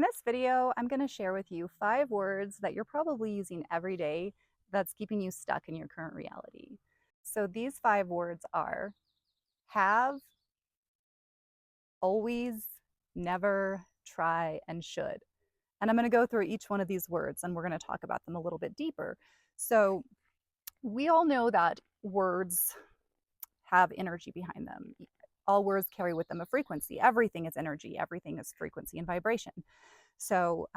In this video, I'm going to share with you 5 words that you're probably using every day that's keeping you stuck in your current reality. So these 5 words are have, always, never, try, and should. And I'm going to go through each one of these words and we're going to talk about them a little bit deeper. So we all know that words have energy behind them. All words carry with them a frequency. Everything is energy, everything is frequency and vibration. So,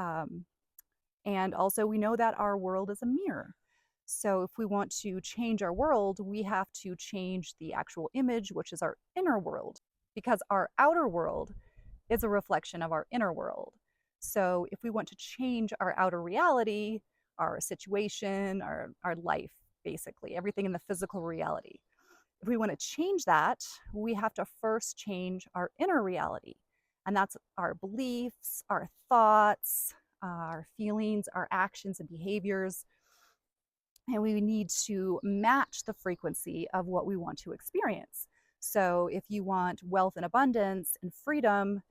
and also, we know that our world is a mirror. So, if we want to change our world, we have to change the actual image, which is our inner world, because our outer world is a reflection of our inner world. So, if we want to change our outer reality, our situation, our life, basically, everything in the physical reality, if we want to change that, we have to first change our inner reality. And that's our beliefs, our thoughts, our feelings, our actions and behaviors. And we need to match the frequency of what we want to experience. So if you want wealth and abundance and freedom,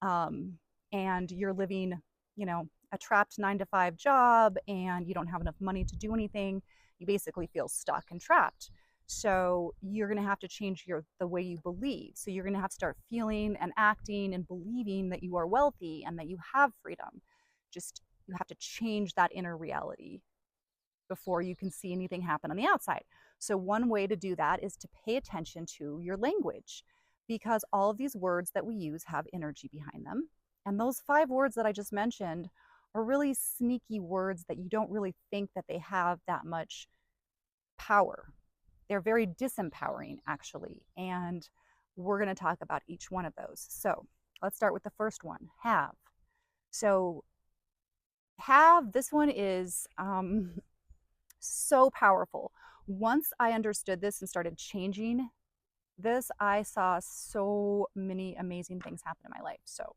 and you're living, a trapped 9 to 5 job and you don't have enough money to do anything, you basically feel stuck and trapped. So you're going to have to change the way you believe. So you're going to have to start feeling and acting and believing that you are wealthy and that you have freedom. Just you have to change that inner reality before you can see anything happen on the outside. So one way to do that is to pay attention to your language, because all of these words that we use have energy behind them. And those 5 words that I just mentioned are really sneaky words that you don't really think that they have that much power. They're very disempowering, actually. And we're going to talk about each one of those. So let's start with the first one, have. So have, this one is so powerful. Once I understood this and started changing this, I saw so many amazing things happen in my life. So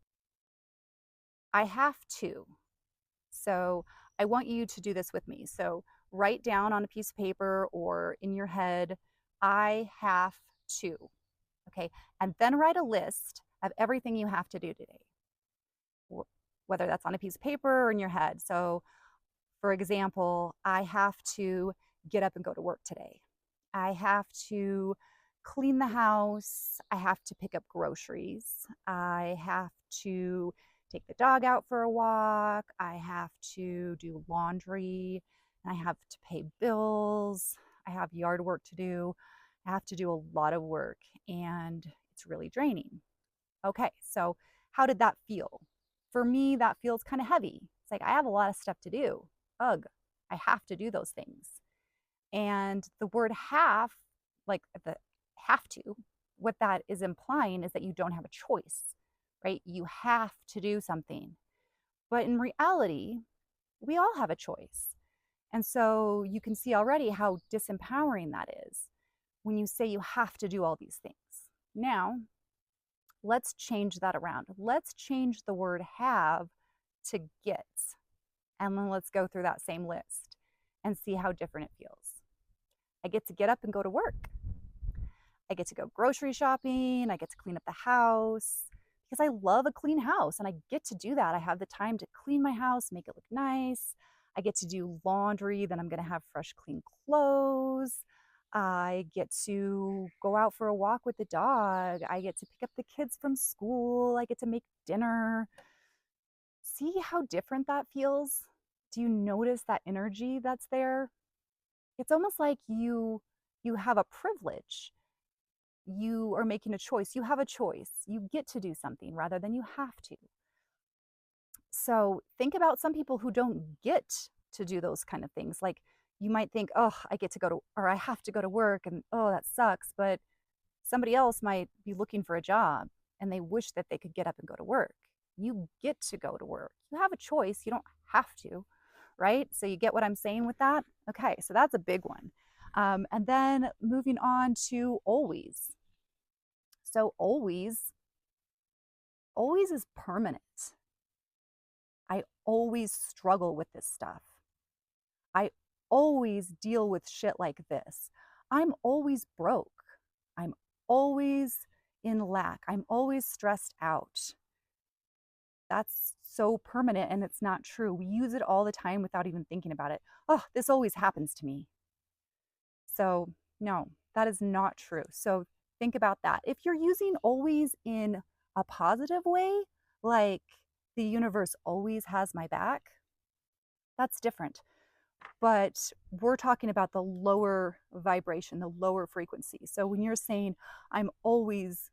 I have to. So I want you to do this with me. So write down on a piece of paper or in your head, I have to. Okay. And then write a list of everything you have to do today, whether that's on a piece of paper or in your head. So, for example, I have to get up and go to work today. I have to clean the house. I have to pick up groceries. I have to take the dog out for a walk. I have to do laundry. I have to pay bills. I have yard work to do. I have to do a lot of work and it's really draining. Okay, so how did that feel? For me, that feels kind of heavy. It's like I have a lot of stuff to do. Ugh, I have to do those things. And the word have, like the have to, what that is implying is that you don't have a choice, right? You have to do something. But in reality, we all have a choice. And so you can see already how disempowering that is when you say you have to do all these things. Now, let's change that around. Let's change the word have to get. And then let's go through that same list and see how different it feels. I get to get up and go to work. I get to go grocery shopping. I get to clean up the house because I love a clean house and I get to do that. I have the time to clean my house, make it look nice. I get to do laundry, then I'm going to have fresh, clean clothes. I get to go out for a walk with the dog. I get to pick up the kids from school. I get to make dinner. See how different that feels? Do you notice that energy that's there? It's almost like you have a privilege. You are making a choice. You have a choice. You get to do something rather than you have to. So think about some people who don't get to do those kind of things. Like you might think, oh, I get to go to, or I have to go to work and oh, that sucks. But somebody else might be looking for a job and they wish that they could get up and go to work. You get to go to work. You have a choice. You don't have to, right? So you get what I'm saying with that? Okay, so that's a big one. And then moving on to always. So always is permanent. I always struggle with this stuff. I always deal with shit like this. I'm always broke. I'm always in lack. I'm always stressed out. That's so permanent and it's not true. We use it all the time without even thinking about it. Oh, this always happens to me. So, no, that is not true. So, think about that. If you're using always in a positive way, like the universe always has my back, that's different. But we're talking about the lower vibration, the lower frequency. So, when you're saying, I'm always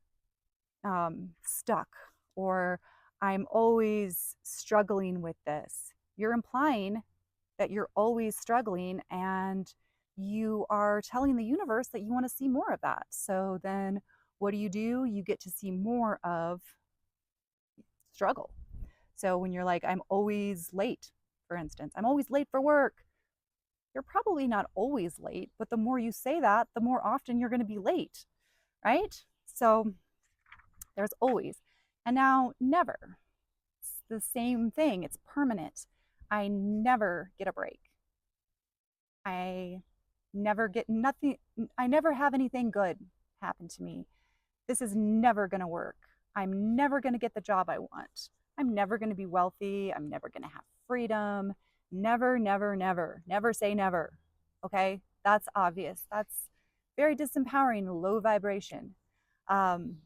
stuck, or I'm always struggling with this, you're implying that you're always struggling, and you are telling the universe that you want to see more of that. So then what do? You get to see more of struggle. So when you're like, I'm always late, for instance, I'm always late for work, you're probably not always late, but the more you say that, the more often you're going to be late, right? So there's always. And now never. It's the same thing, it's permanent. I never get a break. I never get nothing, I never have anything good happen to me. This is never going to work. I'm never going to get the job I want. I'm never going to be wealthy. I'm never going to have freedom. Never, never, never. Never say never. Okay? That's obvious. That's very disempowering, low vibration. Um,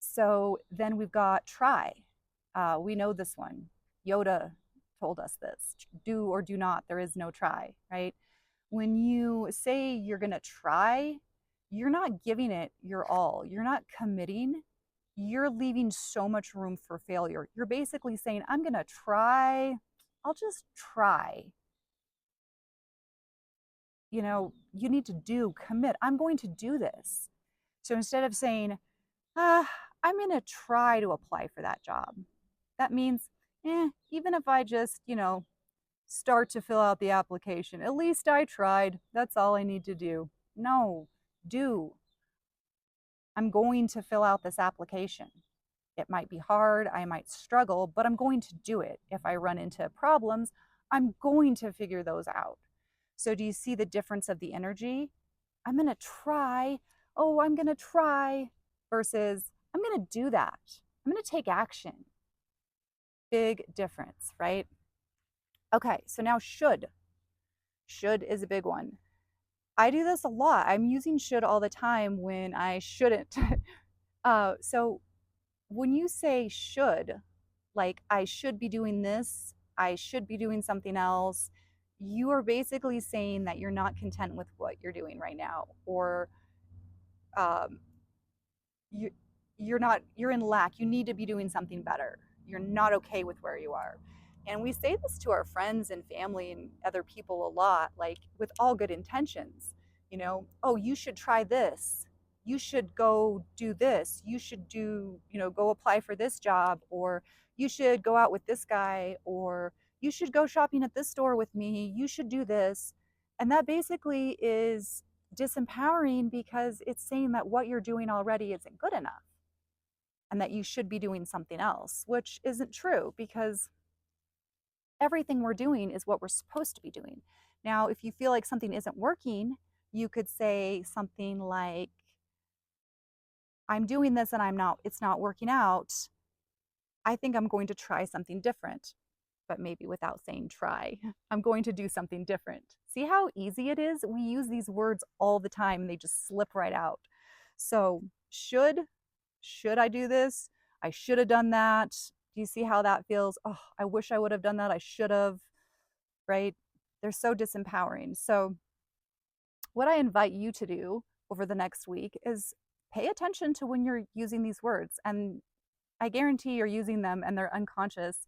so then we've got try. We know this one. Yoda told us this: do or do not. There is no try, right? When you say you're going to try, you're not giving it your all. You're not committing. You're leaving so much room for failure. You're basically saying, I'm going to try. I'll just try. You know, you need to commit. I'm going to do this. So instead of saying, I'm going to try to apply for that job, that means, even if I just, start to fill out the application, at least I tried. That's all I need to do. No, do. I'm going to fill out this application. It might be hard, I might struggle, but I'm going to do it. If I run into problems, I'm going to figure those out. So, do you see the difference of the energy? I'm going to try. Oh, I'm going to try versus I'm going to do that. I'm going to take action. Big difference, right? Okay, so now should. Should is a big one. I do this a lot. I'm using should all the time when I shouldn't. So when you say should, like I should be doing this, I should be doing something else, you are basically saying that you're not content with what you're doing right now, or um, you you're in lack. You need to be doing something better. You're not okay with where you are. And we say this to our friends and family and other people a lot, like with all good intentions. Oh, you should try this. You should go do this. You should go apply for this job, or you should go out with this guy, or you should go shopping at this store with me. You should do this. And that basically is disempowering, because it's saying that what you're doing already isn't good enough and that you should be doing something else, which isn't true, because everything we're doing is what we're supposed to be doing. Now, if you feel like something isn't working, you could say something like, I'm doing this and it's not working out. I think I'm going to try something different, but maybe without saying try. I'm going to do something different. See how easy it is? We use these words all the time and they just slip right out. So, should I do this? I should have done that. Do you see how that feels? Oh, I wish I would have done that. I should have, right? They're so disempowering. So, what I invite you to do over the next week is pay attention to when you're using these words. And I guarantee you're using them and they're unconscious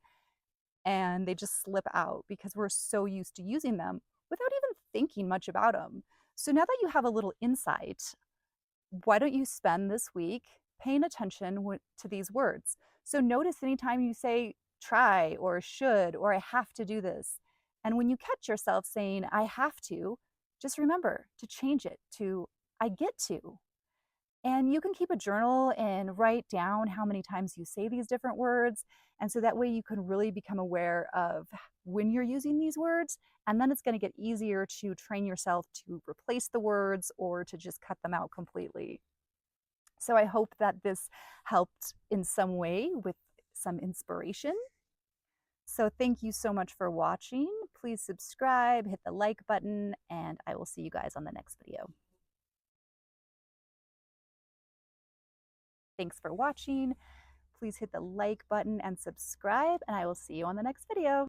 and they just slip out because we're so used to using them without even thinking much about them. So now that you have a little insight, why don't you spend this week paying attention to these words? So notice anytime you say try or should or I have to do this. And when you catch yourself saying I have to, just remember to change it to I get to. And you can keep a journal and write down how many times you say these different words. And so that way you can really become aware of when you're using these words. And then it's going to get easier to train yourself to replace the words or to just cut them out completely. So I hope that this helped in some way with some inspiration. So thank you so much for watching. Please subscribe, hit the like button, and I will see you guys on the next video. Thanks for watching. Please hit the like button and subscribe, and I will see you on the next video.